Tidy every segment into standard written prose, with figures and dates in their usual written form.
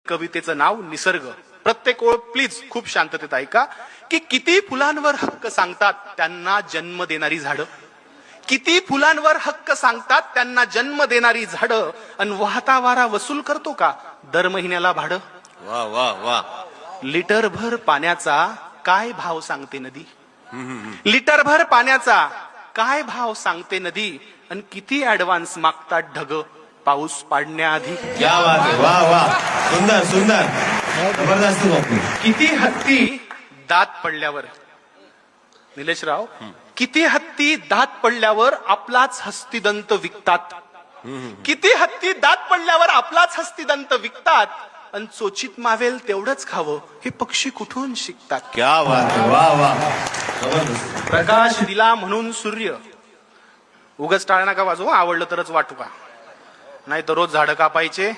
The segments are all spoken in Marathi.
कवितेचं नाव निसर्ग. प्रत्येक ओळ प्लीज खूप शांततेत ऐका की किती फुलांवर हक्क सांगतात त्यांना जन्म देणारी झाडं, किती फुलांवर हक्क सांगतात त्यांना जन्म देणारी झाडं, अन वाहता वारा वसूल करतो का दर महिन्याला भाडं. वा वा वा. लिटरभर पाण्याचा काय भाव सांगते नदी, लिटरभर पाण्याचा काय भाव सांगते नदी, आणि किती ऍडव्हान्स मागतात ढग पाऊस पाडण्याआधी. क्या बात आहे. वा वा. सुंदर सुंदर. जबरदस्त बापू. किती हत्ती दात पडल्यावर, निलेशराव, किती हत्ती दात पडल्यावर आपलाच हस्तिदंत विकतात, किती हत्ती दात पडल्यावर आपलाच हस्तिदंत विकतात, आणि चोचीत मावेल तेवढंच खावं हे पक्षी कुठून शिकतात. क्या बात आहे. वा वा. जबरदस्त. प्रकाश दिला म्हणून सूर्य, उगाच टाळ्या नका वाजवू, आवडलं तरच वाटू का, नाही तर रोज झाडं कापायचे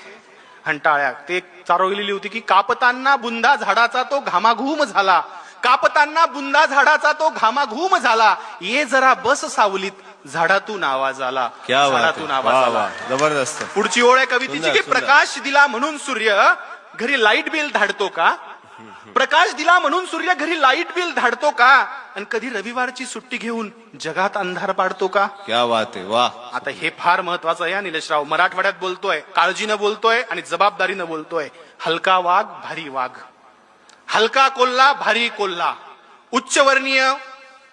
आणि टाळ्या. ते चारोळलेली होती की कापताना बुंदा झाडाचा तो घामाघूम झाला, कापताना बुंदा झाडाचा तो घामाघूम झाला, ये जरा बस सावलीत झाडातून आवाज आला. क्या बात झाडातून आहे. आवाज वा आला. वा. जबरदस्त. पुढची ओळ आहे कवितेची सुंदर, की सुंदर. प्रकाश दिला म्हणून सूर्य घरी लाईट बिल धाडतो का, प्रकाश दिला म्हणून सूर्य घरी लाईट बिल धाडतो का, आणि कधी रविवारची सुट्टी घेऊन जगात अंधार पाडतो का. क्या बात आहे. वा. आता हे फार महत्वाचं आहे निलेशराव. मराठवाड्यात बोलतोय, काळजीनं बोलतोय आणि जबाबदारीनं बोलतोय. हलका वाघ भारी वाघ, हलका कोल्हा भारी कोल्हा, उच्चवर्णीय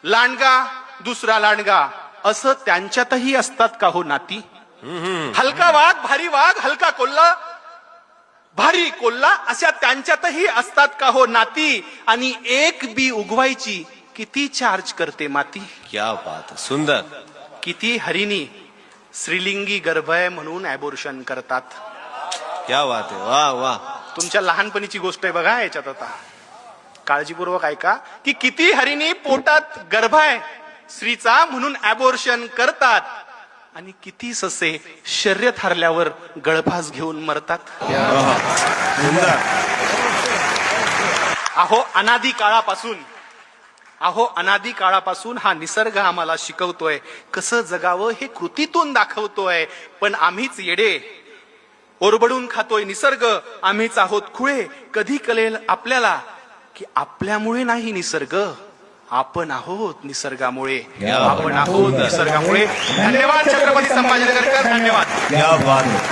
लांडगा दुसरा लांडगा, असं त्यांच्यातही असतात का हो नाती. हलका वाघ भारी वाघ, हलका कोल्हा भारी कोल्हा, अशा त्यांच्यातही असतात का हो नाती, आणि एक बी उगवायची किती चार्ज करते माती. क्या बात आहे. सुंदर. किती हरिणी श्रीलिंगी गर्भ आहे म्हणून ऍबोर्शन करतात. क्या बात आहे. वा वा. तुमच्या लहानपणीची गोष्ट आहे बघा याच्यात, आता काळजीपूर्वक ऐका की किती हरिणी पोटात गर्भ आहे स्त्रीचा म्हणून ऍबोर्शन करतात, आणि किती ससे शर्यत हरल्यावर गळफास घेऊन मरतात. सुंदर. अहो अनादी काळापासून, अहो अनादी काळापासून हा निसर्ग आम्हाला शिकवतोय कसं जगावं, हे कृतीतून दाखवतोय. पण आम्हीच येडे, ओरबडून खातोय निसर्ग, आम्हीच आहोत खुळे. कधी कळेल आपल्याला की आपल्यामुळे नाही निसर्ग, आपण आहोत निसर्गामुळे, आपण आहोत निसर्गामुळे. धन्यवाद छत्रपती संभाजीनगरकर, धन्यवाद. क्या बात आहे.